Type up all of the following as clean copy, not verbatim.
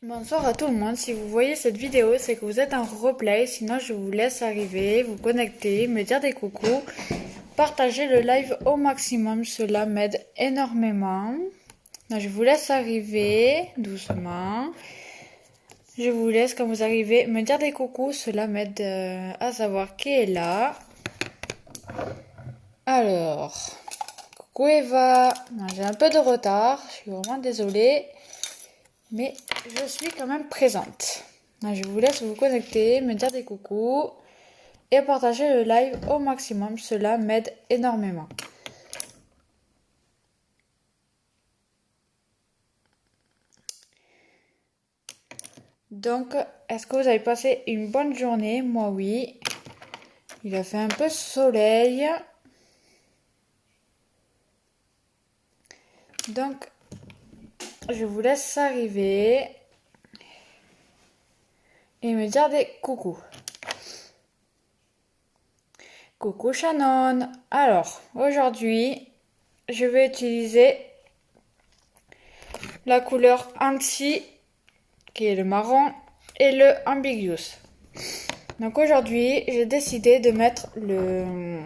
Bonsoir à tout le monde, si vous voyez cette vidéo, c'est que vous êtes en replay, sinon je vous laisse arriver, vous connecter, me dire des coucous, partager le live au maximum, cela m'aide énormément. Donc, je vous laisse arriver doucement, je vous laisse quand vous arrivez me dire des coucous, cela m'aide à savoir qui est là. Alors, coucou Eva, j'ai un peu de retard, je suis vraiment désolée. Mais je suis quand même présente. Je vous laisse vous connecter, me dire des coucous et partager le live au maximum. Cela m'aide énormément. Donc, est-ce que vous avez passé une bonne journée? Moi, oui. Il a fait un peu soleil. Donc, je vous laisse arriver et me dire des coucous. Coucou Shannon. Alors, aujourd'hui, je vais utiliser la couleur Anti, qui est le marron, et le Ambiguous. Donc aujourd'hui, j'ai décidé de mettre le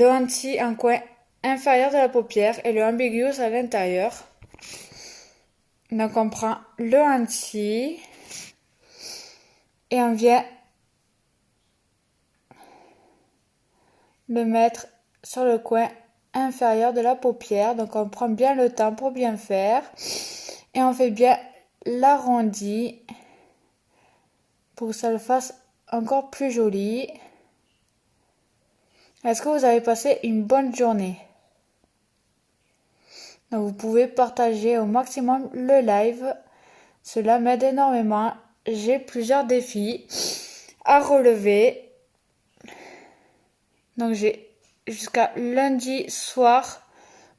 Anti en coin inférieur de la paupière et le Ambiguous à l'intérieur. Donc on prend le Anti et on vient le mettre sur le coin inférieur de la paupière. Donc on prend bien le temps pour bien faire et on fait bien l'arrondi pour que ça le fasse encore plus joli. Est-ce que vous avez passé une bonne journée? Donc vous pouvez partager au maximum le live. Cela m'aide énormément. J'ai plusieurs défis à relever. Donc j'ai jusqu'à lundi soir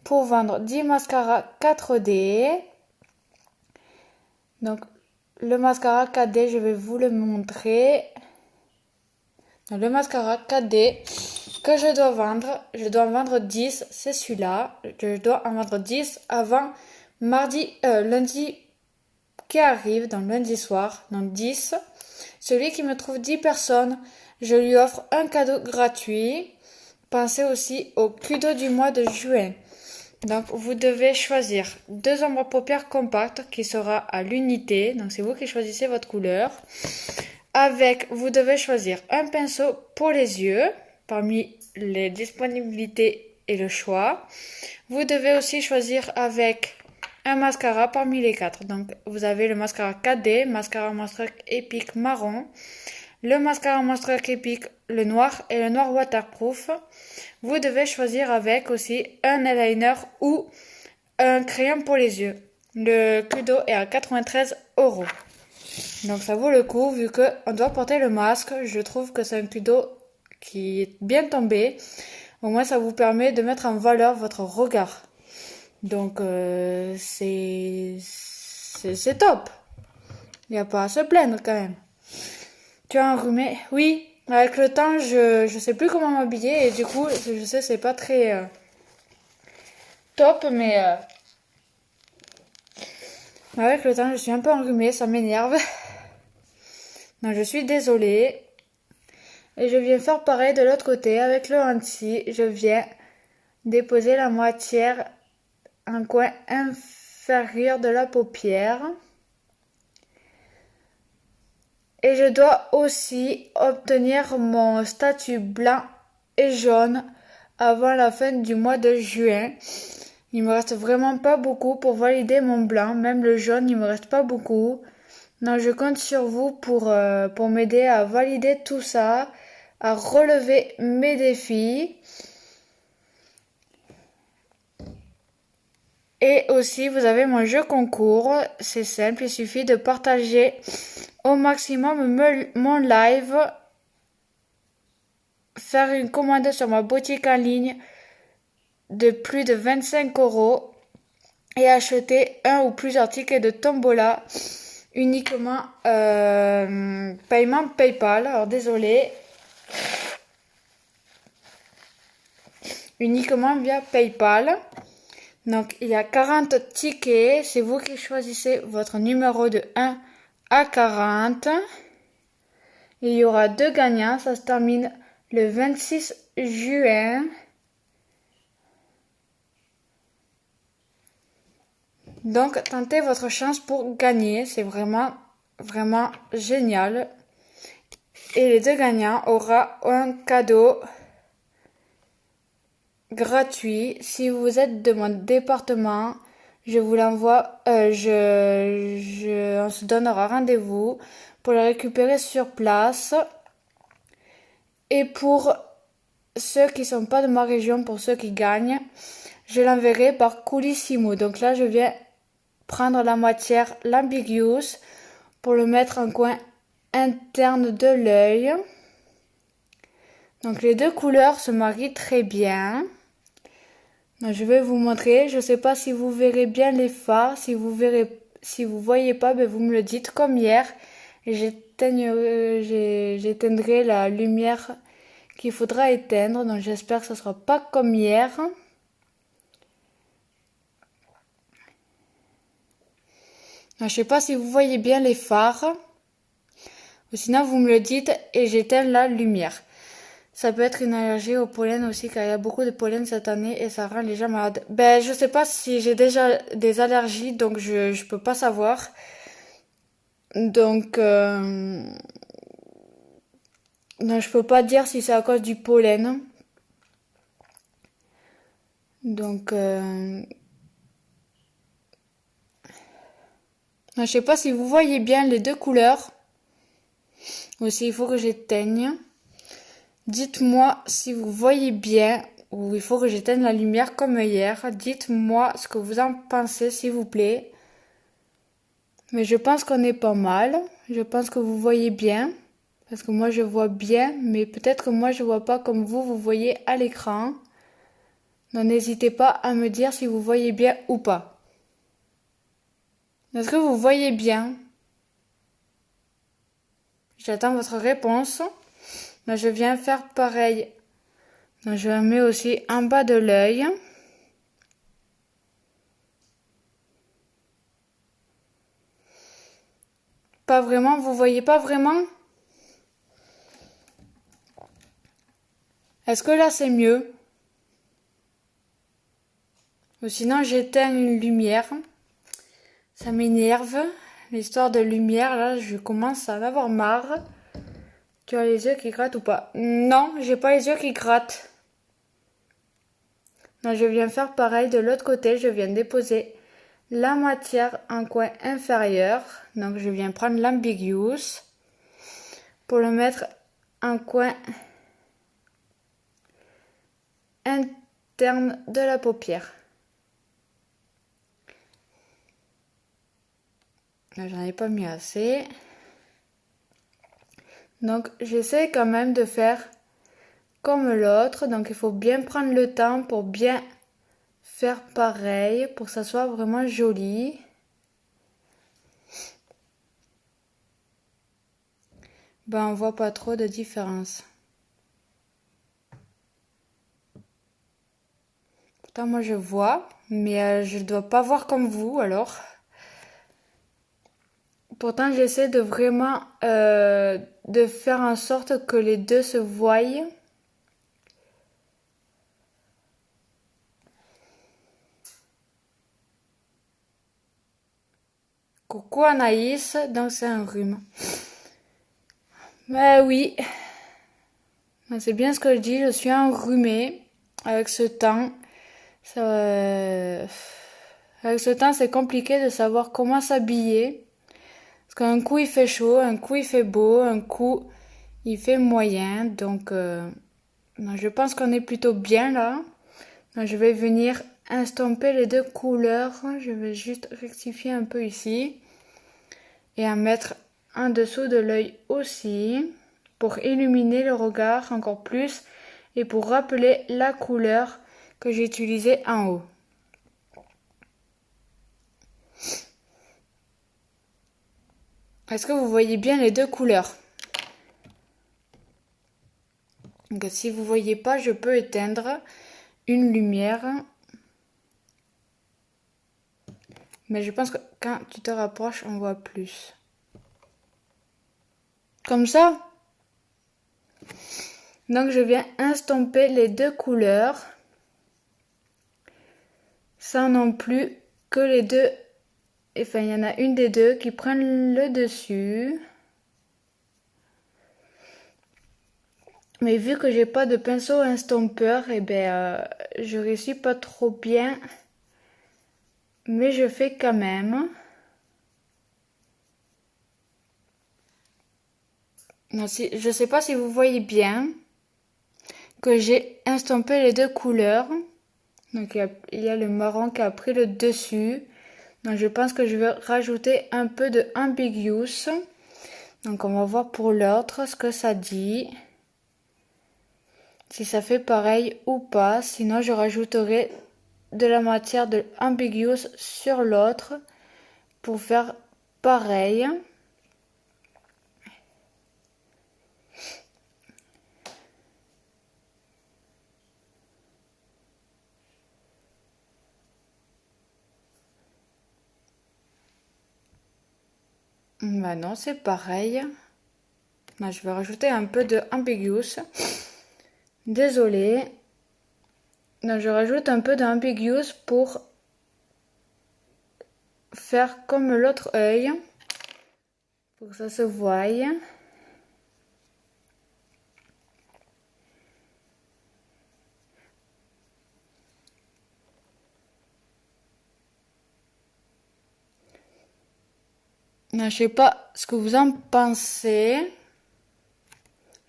pour vendre 10 mascaras 4D. Donc le mascara 4D, je vais vous le montrer. Donc, le mascara 4D que je dois en vendre 10, c'est celui-là. Je dois en vendre 10 avant lundi qui arrive, donc lundi soir, donc 10. Celui qui me trouve 10 personnes, je lui offre un cadeau gratuit. Pensez aussi au cadeau du mois de juin. Donc vous devez choisir 2 ombres à paupières compactes qui sera à l'unité. Donc c'est vous qui choisissez votre couleur. Vous devez choisir un pinceau pour les yeux parmi les disponibilités et le choix. Vous devez aussi choisir avec un mascara parmi les 4. Donc vous avez le mascara 4D, mascara Monster Epic marron, le mascara Monster Epic le noir et le noir waterproof. Vous devez choisir avec aussi un eyeliner ou un crayon pour les yeux. Le cadeau est à 93 €. Donc ça vaut le coup vu qu'on doit porter le masque. Je trouve que c'est un cadeau qui est bien tombé. Au moins ça vous permet de mettre en valeur votre regard. Donc c'est top. Il n'y a pas à se plaindre quand même. Tu as enrhumé? Oui, avec le temps je sais plus comment m'habiller et du coup je sais c'est pas très top mais avec le temps je suis un peu enrhumée, ça m'énerve. Donc je suis désolée. Et je viens faire pareil de l'autre côté avec le Anti. Je viens déposer la moitié en coin inférieur de la paupière. Et je dois aussi obtenir mon statut blanc et jaune avant la fin du mois de juin. Il me reste vraiment pas beaucoup pour valider mon blanc. Même le jaune, il me reste pas beaucoup. Donc je compte sur vous pour m'aider à valider tout ça, à relever mes défis. Et aussi, vous avez mon jeu concours. C'est simple, il suffit de partager au maximum mon live, faire une commande sur ma boutique en ligne de plus de 25 € et acheter un ou plusieurs tickets de tombola uniquement paiement PayPal. Alors désolé. Uniquement via PayPal. Donc, il y a 40 tickets. C'est vous qui choisissez votre numéro de 1 à 40. Il y aura 2 gagnants. Ça se termine le 26 juin. Donc, tentez votre chance pour gagner. C'est vraiment, vraiment génial. Et les 2 gagnants auront un cadeau gratuit. Si vous êtes de mon département, je vous l'envoie. On se donnera rendez-vous pour le récupérer sur place. Et pour ceux qui sont pas de ma région, pour ceux qui gagnent, je l'enverrai par Coolissimo. Donc là, je viens prendre la matière l'Ambiguous pour le mettre en coin interne de l'œil. Donc les 2 couleurs se marient très bien. Donc, je vais vous montrer. Je ne sais pas si vous verrez bien les fards. Si vous voyez pas, ben vous me le dites comme hier. Et j'éteindrai la lumière qu'il faudra éteindre. Donc j'espère que ce sera pas comme hier. Donc, je sais pas si vous voyez bien les fards. Ou sinon vous me le dites et j'éteins la lumière. Ça peut être une allergie au pollen aussi, car il y a beaucoup de pollen cette année et ça rend les gens malades. Ben, je sais pas si j'ai déjà des allergies, donc je peux pas savoir. Donc, non, je peux pas dire si c'est à cause du pollen. Donc, non, je sais pas si vous voyez bien les 2 couleurs. Ou s'il faut que j'éteigne. Dites-moi si vous voyez bien ou il faut que j'éteigne la lumière comme hier. Dites-moi ce que vous en pensez, s'il vous plaît. Mais je pense qu'on est pas mal. Je pense que vous voyez bien. Parce que moi, je vois bien. Mais peut-être que moi, je vois pas comme vous voyez à l'écran. Donc, n'hésitez pas à me dire si vous voyez bien ou pas. Est-ce que vous voyez bien? J'attends votre réponse. Donc, je viens faire pareil. Donc, je la mets aussi en bas de l'œil. Pas vraiment, vous voyez pas vraiment? Est-ce que là c'est mieux? Ou sinon j'éteins une lumière. Ça m'énerve. L'histoire de lumière, là, je commence à en avoir marre. Tu as les yeux qui grattent ou pas? Non, j'ai pas les yeux qui grattent. Donc, je viens faire pareil de l'autre côté. Je viens déposer la matière en coin inférieur. Donc, je viens prendre l'Ambiguous pour le mettre en coin interne de la paupière. J'en ai pas mis assez. Donc, j'essaie quand même de faire comme l'autre. Donc, il faut bien prendre le temps pour bien faire pareil, pour que ça soit vraiment joli. Ben, on voit pas trop de différence. Pourtant, moi, je vois, mais je dois pas voir comme vous, alors. Pourtant, j'essaie de vraiment de faire en sorte que les 2 se voient. Coucou Anaïs, donc c'est un rhume. Mais oui, c'est bien ce que je dis, je suis enrhumée avec ce temps. Avec ce temps, c'est compliqué de savoir comment s'habiller. Parce qu'un coup il fait chaud, un coup il fait beau, un coup il fait moyen. Donc, je pense qu'on est plutôt bien là. Donc, je vais venir estomper les 2 couleurs. Je vais juste rectifier un peu ici. Et en mettre en dessous de l'œil aussi. Pour illuminer le regard encore plus. Et pour rappeler la couleur que j'ai utilisée en haut. Est-ce que vous voyez bien les 2 couleurs? Donc, si vous voyez pas, je peux éteindre une lumière. Mais je pense que quand tu te rapproches, on voit plus. Comme ça. Donc je viens estomper les deux couleurs. Sans non plus que les deux... Enfin, il y en a une des deux qui prennent le dessus. Mais vu que j'ai pas de pinceau estompeur, et je réussis pas trop bien. Mais je fais quand même. Non, je sais pas si vous voyez bien que j'ai estompé les deux couleurs. Donc il y a le marron qui a pris le dessus. Donc je pense que je vais rajouter un peu de Ambiguous. Donc on va voir pour l'autre ce que ça dit. Si ça fait pareil ou pas. Sinon je rajouterai de la matière de Ambiguous sur l'autre pour faire pareil. Bah non, c'est pareil. Bah, je vais rajouter un peu de Ambiguous. Désolée. Donc, je rajoute un peu d'Ambiguous pour faire comme l'autre œil. Pour que ça se voie. Je sais pas ce que vous en pensez.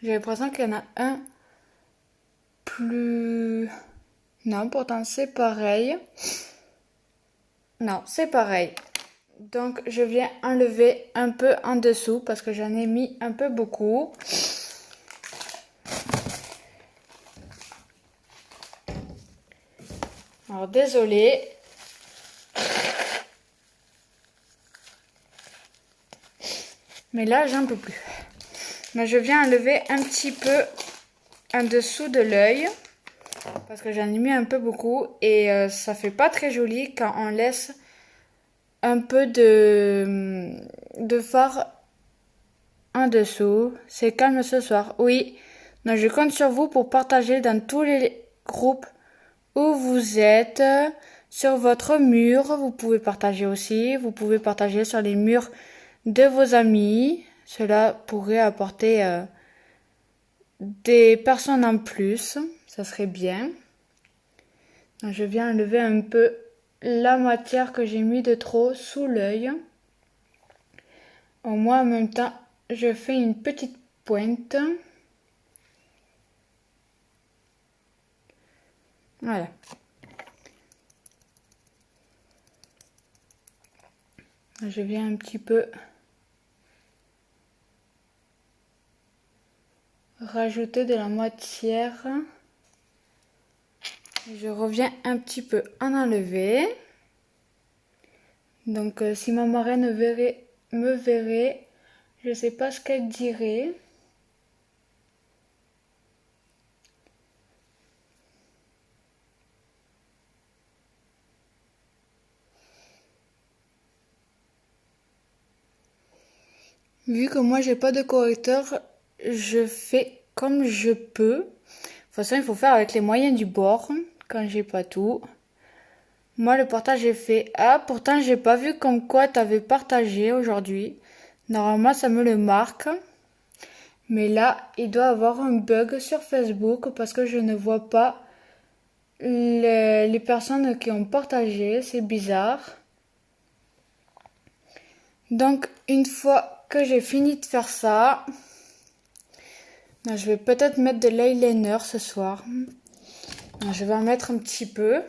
J'ai l'impression qu'il y en a un plus... Non, pourtant c'est pareil. Non, c'est pareil. Donc je viens enlever un peu en dessous parce que j'en ai mis un peu beaucoup. Alors désolée. Mais là, j'en peux plus. Mais je viens enlever un petit peu en dessous de l'œil. Parce que j'en ai mis un peu beaucoup. Et ça fait pas très joli quand on laisse un peu de fard en dessous. C'est calme ce soir. Oui. Donc je compte sur vous pour partager dans tous les groupes où vous êtes. Sur votre mur, vous pouvez partager aussi. Vous pouvez partager sur les murs de vos amis. Cela pourrait apporter des personnes en plus. Ça serait bien. Donc, je viens enlever un peu la matière que j'ai mis de trop sous l'œil. Au moins, en même temps, je fais une petite pointe. Voilà. Je viens un petit peu rajouter de la matière. Je reviens un petit peu en enlever. Donc si ma marraine me verrait, je sais pas ce qu'elle dirait. Vu que moi j'ai pas de correcteur, je fais comme je peux. De toute façon, il faut faire avec les moyens du bord quand j'ai pas tout. Moi, le partage est fait. Ah, pourtant, j'ai pas vu comme quoi t'avais partagé aujourd'hui. Normalement, ça me le marque. Mais là, il doit avoir un bug sur Facebook parce que je ne vois pas les personnes qui ont partagé. C'est bizarre. Donc, une fois que j'ai fini de faire ça, je vais peut-être mettre de l'eyeliner ce soir. Je vais en mettre un petit peu.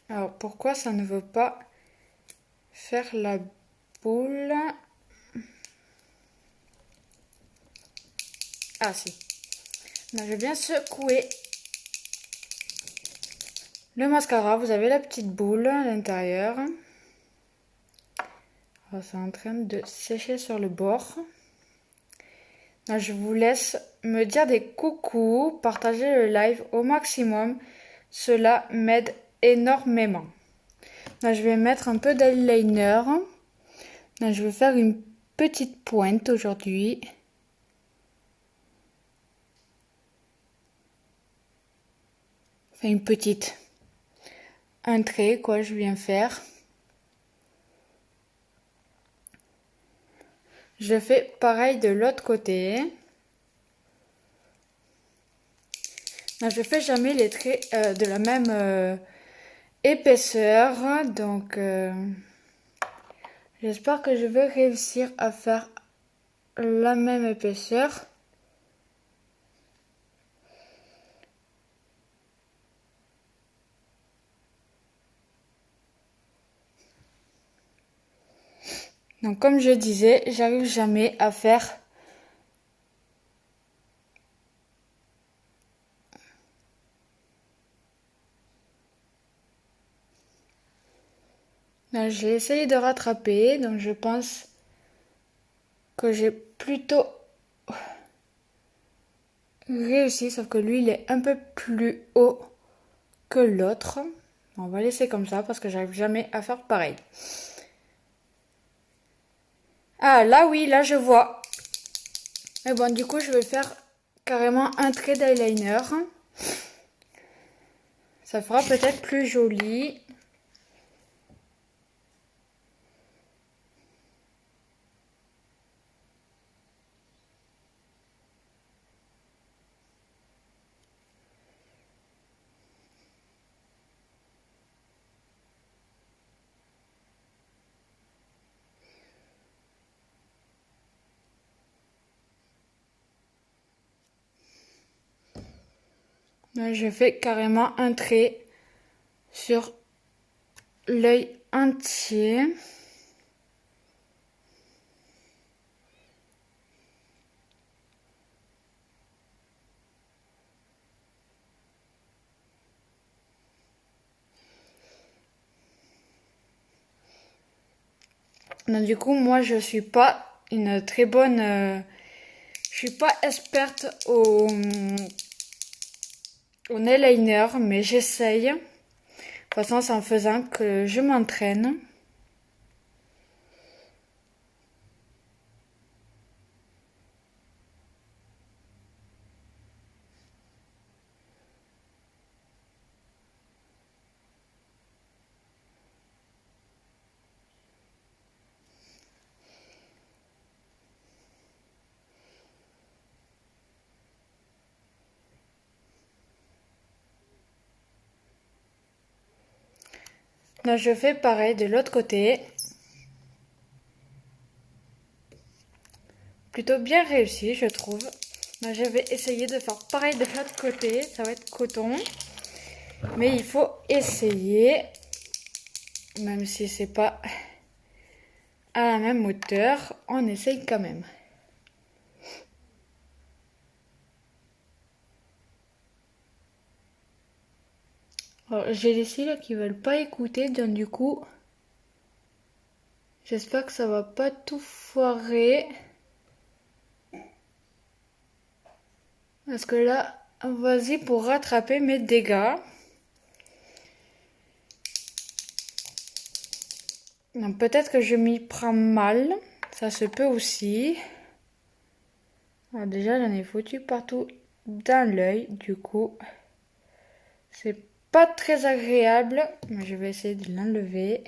Alors, pourquoi ça ne veut pas faire la boule? Ah, si. Je vais bien secouer le mascara. Vous avez la petite boule à l'intérieur. C'est en train de sécher sur le bord. Je vous laisse me dire des coucous, partager le live au maximum. Cela m'aide énormément. Là, je vais mettre un peu d'eyeliner. Là, je vais faire une petite pointe aujourd'hui. Enfin, une petite. Un trait, quoi, je viens faire. Je fais pareil de l'autre côté. Là, je fais jamais les traits de la même épaisseur. Donc, j'espère que je vais réussir à faire la même épaisseur. Donc, comme je disais, j'arrive jamais à faire là, j'ai essayé de rattraper, donc je pense que j'ai plutôt réussi, sauf que lui, il est un peu plus haut que l'autre. On va laisser comme ça parce que j'arrive jamais à faire pareil. Ah, là, oui, là, je vois. Mais bon, du coup, je vais faire carrément un trait d'eyeliner. Ça fera peut-être plus joli. Là, je fais carrément un trait sur l'œil entier. Donc, du coup, moi, je suis pas une très bonne... je suis pas experte au eyeliner, mais j'essaye. De toute façon, c'est en faisant que je m'entraîne. Là, je fais pareil de l'autre côté. Plutôt bien réussi, je trouve. Là, je vais essayer de faire pareil de l'autre côté. Ça va être coton. Mais il faut essayer. Même si c'est pas à la même hauteur, on essaye quand même. Alors, j'ai les cils qui veulent pas écouter, donc du coup, j'espère que ça va pas tout foirer. Parce que là, vas-y pour rattraper mes dégâts. Donc peut-être que je m'y prends mal, ça se peut aussi. Alors déjà, j'en ai foutu partout dans l'œil, du coup, c'est pas très agréable, mais je vais essayer de l'enlever.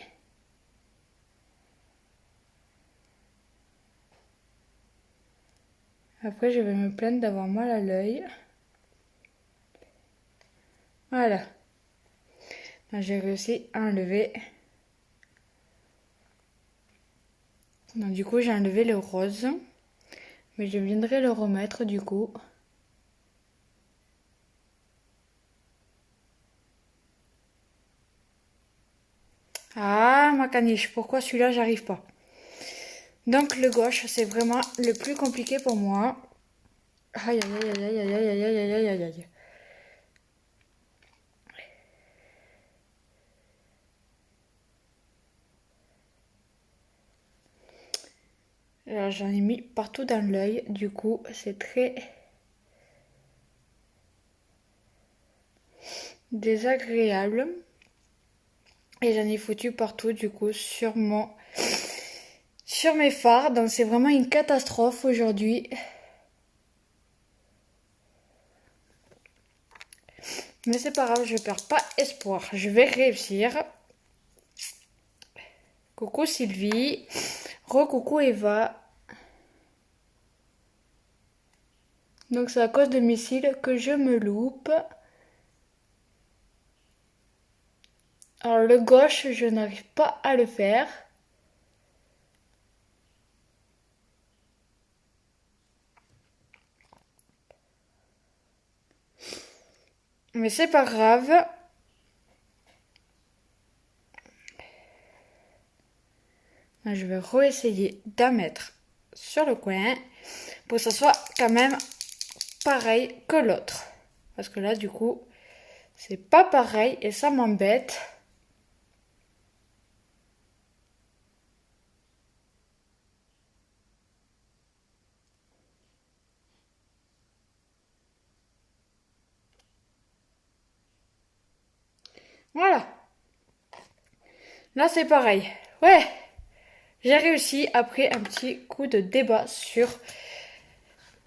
Après, je vais me plaindre d'avoir mal à l'œil. Voilà. Là, j'ai réussi à enlever. Donc, du coup, j'ai enlevé le rose. Mais je viendrai le remettre, du coup. Ah, ma caniche, pourquoi celui-là, j'arrive pas? Donc, le gauche, c'est vraiment le plus compliqué pour moi. Aïe, aïe, aïe, aïe, aïe, aïe, aïe, aïe, aïe, aïe, aïe. Alors, j'en ai mis partout dans l'œil, du coup, c'est très désagréable. Et j'en ai foutu partout du coup sur mes fards. Donc c'est vraiment une catastrophe aujourd'hui. Mais c'est pas grave, je perds pas espoir. Je vais réussir. Coucou Sylvie. Re-coucou Eva. Donc c'est à cause de mes cils que je me loupe. Alors le gauche, je n'arrive pas à le faire. Mais c'est pas grave. Je vais réessayer d'en mettre sur le coin pour que ça soit quand même pareil que l'autre. Parce que là, du coup, c'est pas pareil et ça m'embête. Voilà. Là, c'est pareil. Ouais. J'ai réussi après un petit coup de débat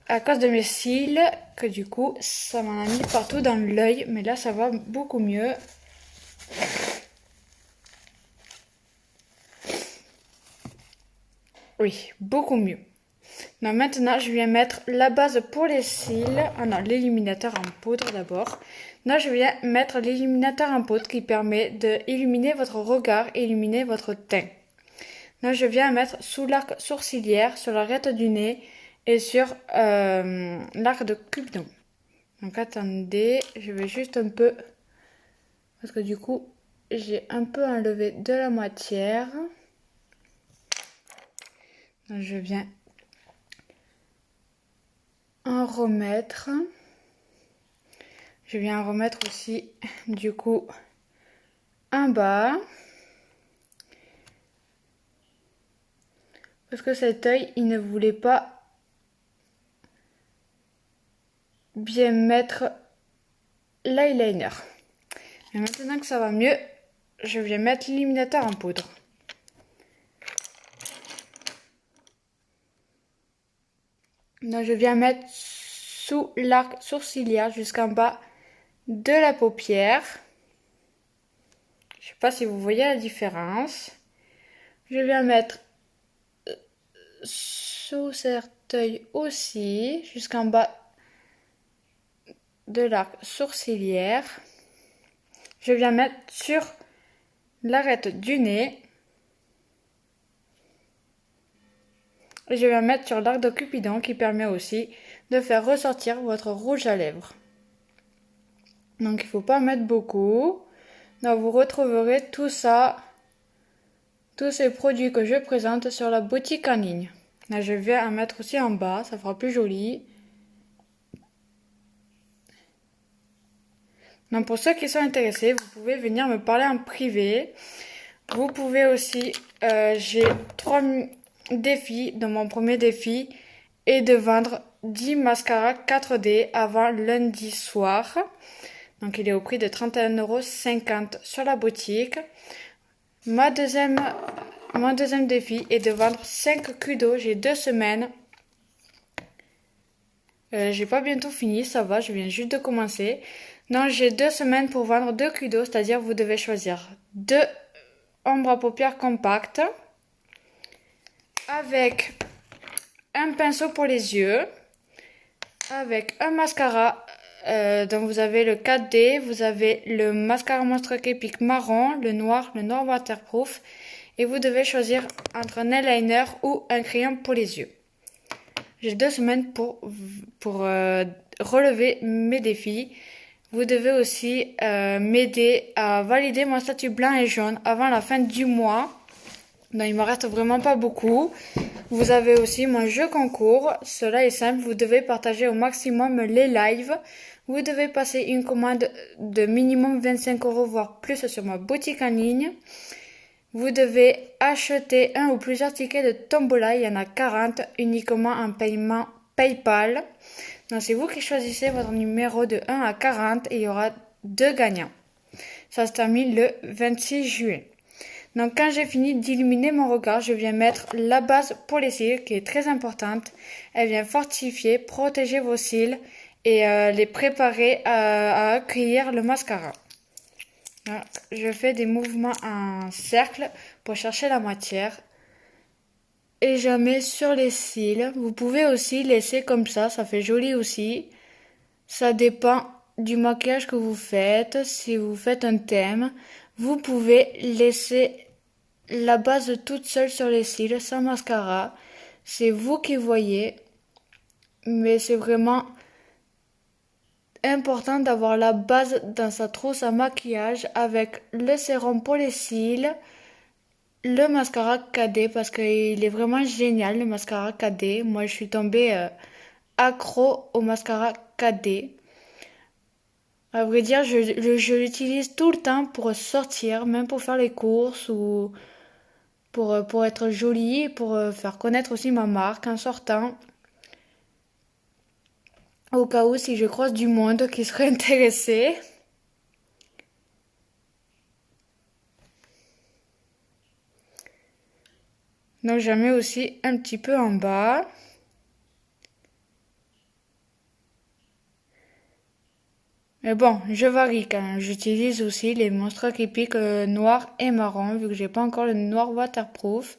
à cause de mes cils, que du coup, ça m'en a mis partout dans l'œil. Mais là, ça va beaucoup mieux. Oui, beaucoup mieux. Donc maintenant, je viens mettre la base pour les cils. Ah non, l'illuminateur en poudre d'abord. Là, je viens mettre l'illuminateur en poudre qui permet d'illuminer votre regard et illuminer votre teint. Là, je viens mettre sous l'arc sourcilière, sur l'arête du nez et sur l'arc de Cupidon. Donc attendez, je vais juste un peu, parce que du coup, j'ai un peu enlevé de la matière. Donc, je viens en remettre. Je viens en remettre aussi, du coup, en bas. Parce que cet œil, il ne voulait pas bien mettre l'eyeliner. Et maintenant que ça va mieux, je viens mettre l'illuminateur en poudre. Donc je viens mettre sous l'arc sourcilière jusqu'en bas de la paupière. Je sais pas si vous voyez la différence. Je viens mettre sous cet œil aussi, jusqu'en bas de l'arc sourcilière. Je viens mettre sur l'arête du nez. Et je viens mettre sur l'arc de Cupidon qui permet aussi de faire ressortir votre rouge à lèvres. Donc il ne faut pas mettre beaucoup. Donc vous retrouverez tout ça, tous ces produits que je présente sur la boutique en ligne. Là je vais en mettre aussi en bas, ça fera plus joli. Donc pour ceux qui sont intéressés, vous pouvez venir me parler en privé. Vous pouvez aussi, j'ai 3 défis. Donc mon premier défi est de vendre 10 mascaras 4D avant lundi soir. Donc il est au prix de 31,50 € sur la boutique. Mon deuxième défi est de vendre 5 kudos. J'ai 2 semaines. J'ai pas bientôt fini, ça va, je viens juste de commencer. Donc j'ai 2 semaines pour vendre 2 kudos, c'est-à-dire vous devez choisir 2 ombres à paupières compactes avec un pinceau pour les yeux, avec un mascara. Donc vous avez le 4D, vous avez le mascara Monstre Epic marron, le noir waterproof. Et vous devez choisir entre un eyeliner ou un crayon pour les yeux. J'ai 2 semaines pour relever mes défis. Vous devez aussi m'aider à valider mon statut blanc et jaune avant la fin du mois. Donc il me reste vraiment pas beaucoup. Vous avez aussi mon jeu concours. Cela est simple, vous devez partager au maximum les lives. Vous devez passer une commande de minimum 25 € voire plus sur ma boutique en ligne. Vous devez acheter un ou plusieurs tickets de tombola, il y en a 40 uniquement en paiement PayPal. Donc c'est vous qui choisissez votre numéro de 1 à 40 et il y aura 2 gagnants. Ça se termine le 26 juillet. Donc quand j'ai fini d'illuminer mon regard, je viens mettre la base pour les cils qui est très importante. Elle vient fortifier, protéger vos cils et les préparer à accueillir le mascara. Donc, je fais des mouvements en cercle pour chercher la matière et je mets sur les cils. Vous pouvez aussi laisser comme ça fait joli aussi. Ça dépend du maquillage que vous faites. Si vous faites un thème, vous pouvez laisser la base toute seule sur les cils, sans mascara. C'est vous qui voyez, mais c'est vraiment important d'avoir la base dans sa trousse à maquillage avec le sérum pour les cils, le mascara KD parce qu'il est vraiment génial le mascara KD. Moi je suis tombée accro au mascara KD. À vrai dire, je l'utilise tout le temps pour sortir, même pour faire les courses ou pour être jolie, pour faire connaître aussi ma marque en sortant. Au cas où si je croise du monde qui serait intéressé. Donc j'en mets aussi un petit peu en bas. Mais bon, je varie quand même. J'utilise aussi les monstres qui piquent noir et marron, vu que j'ai pas encore le noir waterproof,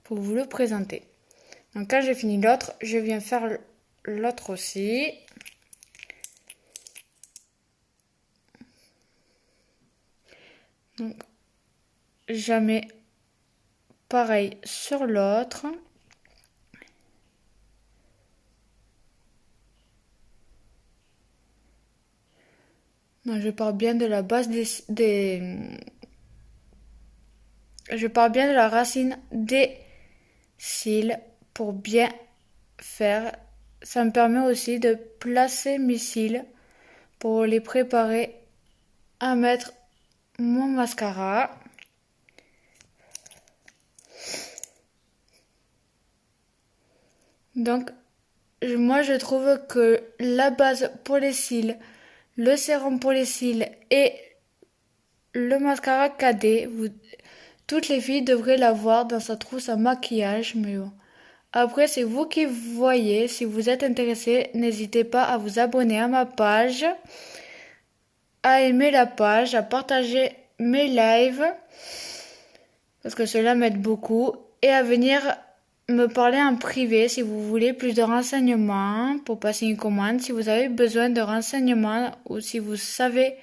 pour vous le présenter. Donc quand j'ai fini l'autre, je viens faire l'autre aussi. Donc je mets pareil sur l'autre. Non, je pars bien de la base je pars bien de la racine des cils pour bien faire. Ça me permet aussi de placer mes cils pour les préparer à mettre mon mascara. Donc, moi je trouve que la base pour les cils, le sérum pour les cils et le mascara KD, toutes les filles devraient l'avoir dans sa trousse à maquillage, mais bon. Après, c'est vous qui voyez. Si vous êtes intéressé, n'hésitez pas à vous abonner à ma page, à aimer la page, à partager mes lives, parce que cela m'aide beaucoup, et à venir me parler en privé si vous voulez plus de renseignements pour passer une commande. Si vous avez besoin de renseignements ou si vous savez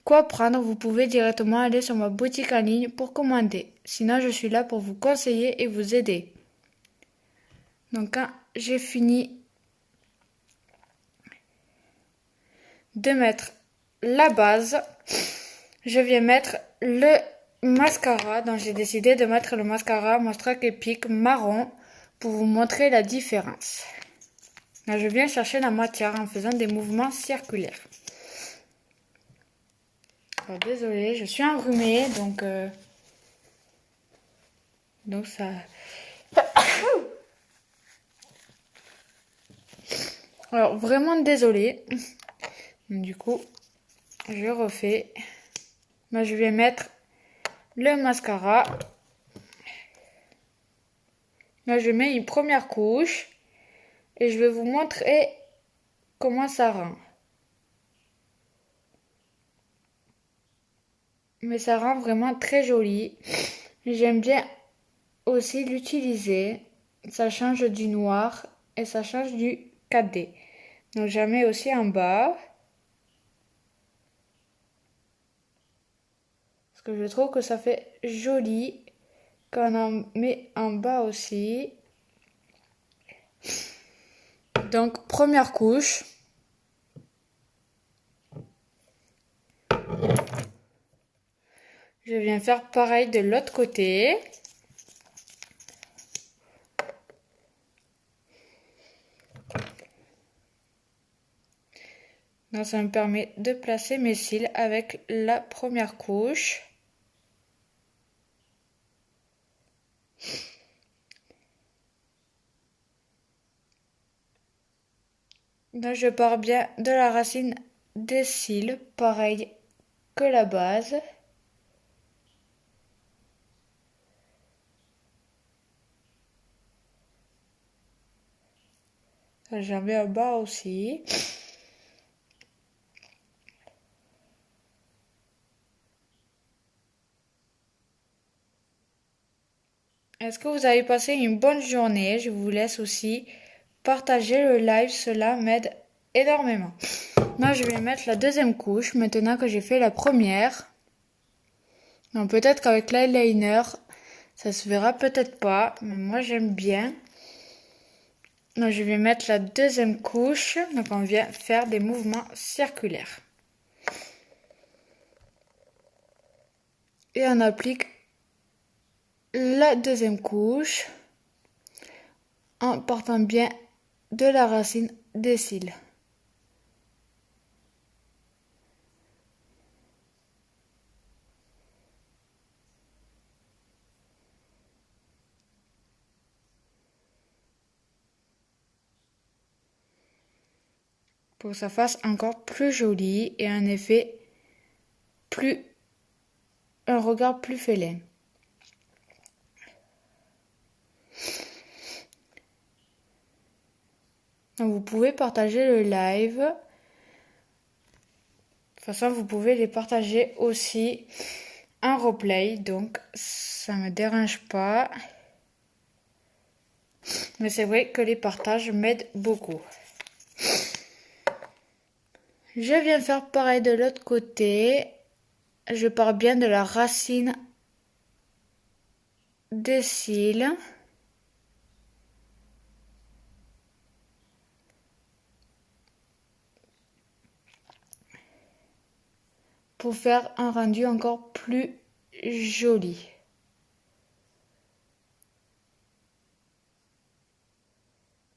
quoi prendre, vous pouvez directement aller sur ma boutique en ligne pour commander. Sinon, je suis là pour vous conseiller et vous aider. Donc quand j'ai fini de mettre la base, je viens mettre le mascara. Donc j'ai décidé de mettre le mascara Monster Epic marron pour vous montrer la différence. Là, je viens chercher la matière en faisant des mouvements circulaires. Alors, désolée, je suis enrhumée, donc ça... Alors, vraiment désolée. Du coup, je refais. Moi, je vais mettre le mascara. Là, je mets une première couche. Et je vais vous montrer comment ça rend. Mais ça rend vraiment très joli. J'aime bien aussi l'utiliser. Ça change du noir et ça change du 4D. Donc, j'en mets aussi en bas. Parce que je trouve que ça fait joli quand on en met en bas aussi. Donc, première couche. Je viens faire pareil de l'autre côté. Donc, ça me permet de placer mes cils avec la première couche. Donc, je pars bien de la racine des cils, pareil que la base. J'en mets en bas aussi. Est-ce que vous avez passé une bonne journée? Je vous laisse aussi partager le live, cela m'aide énormément. Moi, je vais mettre la deuxième couche maintenant que j'ai fait la première. Donc peut-être qu'avec l'eyeliner, ça se verra peut-être pas, mais moi j'aime bien. Donc je vais mettre la deuxième couche. Donc on vient faire des mouvements circulaires. Et on applique la deuxième couche en partant bien de la racine des cils. Pour que ça fasse encore plus joli et un effet un regard plus félin. Donc vous pouvez partager le live. De toute façon, vous pouvez les partager aussi en replay, donc ça me dérange pas. Mais c'est vrai que les partages m'aident beaucoup. Je viens faire pareil de l'autre côté. Je pars bien de la racine des cils. Pour faire un rendu encore plus joli.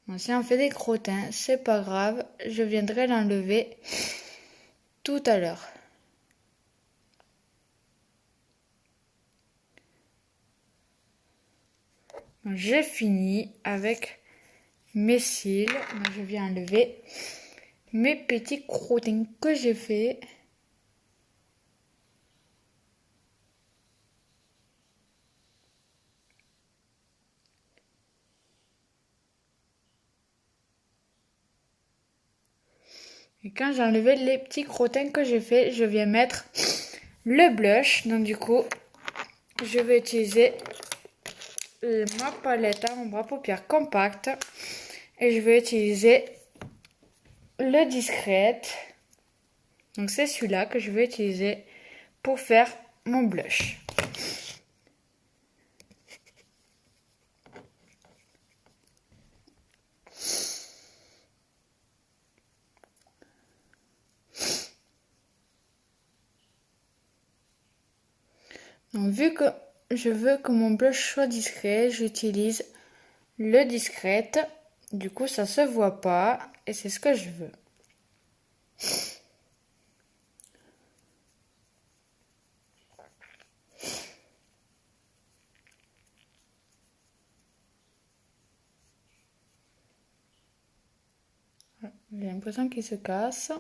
Bon, si on fait des crottins, c'est pas grave, je viendrai l'enlever tout à l'heure. J'ai fini avec mes cils. Donc, je viens enlever mes petits crottins que j'ai fait. Et quand j'ai enlevé les petits crottins que j'ai fait, je viens mettre le blush. Donc du coup, je vais utiliser ma palette à ombre à paupières compacte. Et je vais utiliser le discret. Donc c'est celui-là que je vais utiliser pour faire mon blush. Donc vu que je veux que mon blush soit discret, j'utilise le discret. Du coup ça se voit pas et c'est ce que je veux. J'ai l'impression qu'il se casse.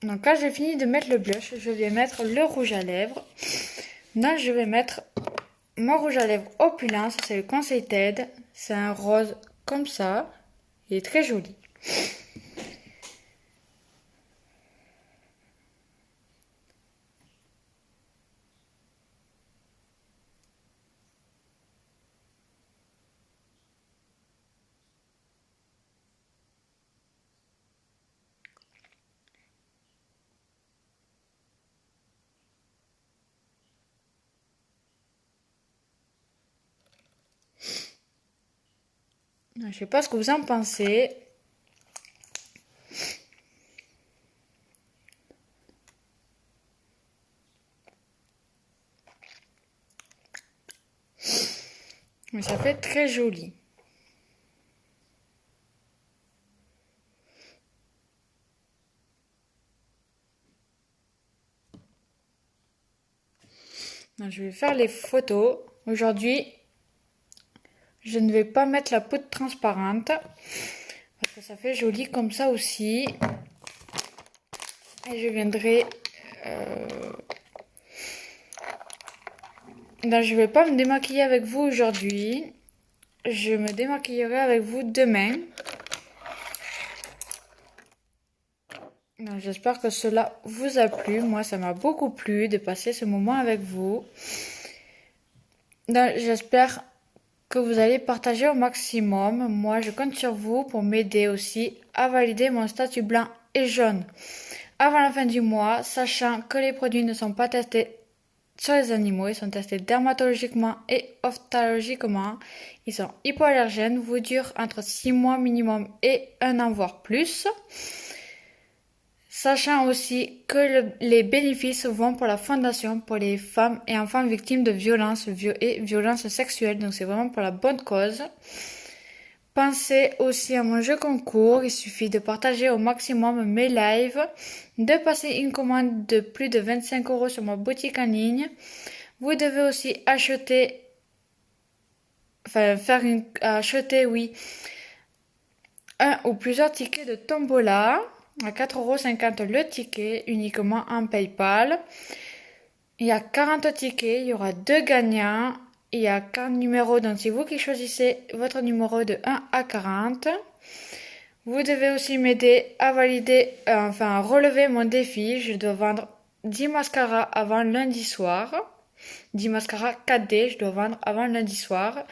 Donc quand j'ai fini de mettre le blush, je vais mettre le rouge à lèvres. Donc je vais mettre mon rouge à lèvres Opulence, c'est le Conseil TED. C'est un rose comme ça. Il est très joli. Je sais pas ce que vous en pensez. Mais ça fait très joli. Donc, je vais faire les photos. Aujourd'hui, je ne vais pas mettre la poudre transparente. Parce que ça fait joli comme ça aussi. Et je viendrai... Non, je vais pas me démaquiller avec vous aujourd'hui. Je me démaquillerai avec vous demain. J'espère que cela vous a plu. Moi, ça m'a beaucoup plu de passer ce moment avec vous. J'espère que vous allez partager au maximum. Moi, je compte sur vous pour m'aider aussi à valider mon statut blanc et jaune avant la fin du mois, sachant que les produits ne sont pas testés sur les animaux, ils sont testés dermatologiquement et ophtalmologiquement. Ils sont hypoallergènes, vous durent entre 6 mois minimum et 1 an voire plus. Sachant aussi que les bénéfices vont pour la fondation pour les femmes et enfants victimes de violences et violences sexuelles. Donc c'est vraiment pour la bonne cause. Pensez aussi à mon jeu concours. Il suffit de partager au maximum mes lives, de passer une commande de plus de 25 € sur ma boutique en ligne. Vous devez aussi acheter, un ou plusieurs tickets de tombola à 4,50 € le ticket, uniquement en PayPal. Il y a 40 tickets, il y aura 2 gagnants. Il y a 40 numéros, donc c'est vous qui choisissez votre numéro de 1 à 40. Vous devez aussi m'aider à à relever mon défi. Je dois vendre 10 mascaras avant lundi soir. 10 mascaras 4D, je dois vendre avant lundi soir.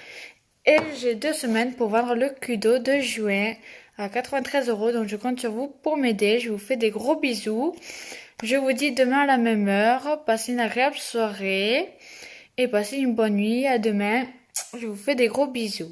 Et j'ai 2 semaines pour vendre le Kudo de juin à 93 €. Donc je compte sur vous pour m'aider. Je vous fais des gros bisous. Je vous dis demain à la même heure. Passez une agréable soirée. Et passez une bonne nuit. À demain. Je vous fais des gros bisous.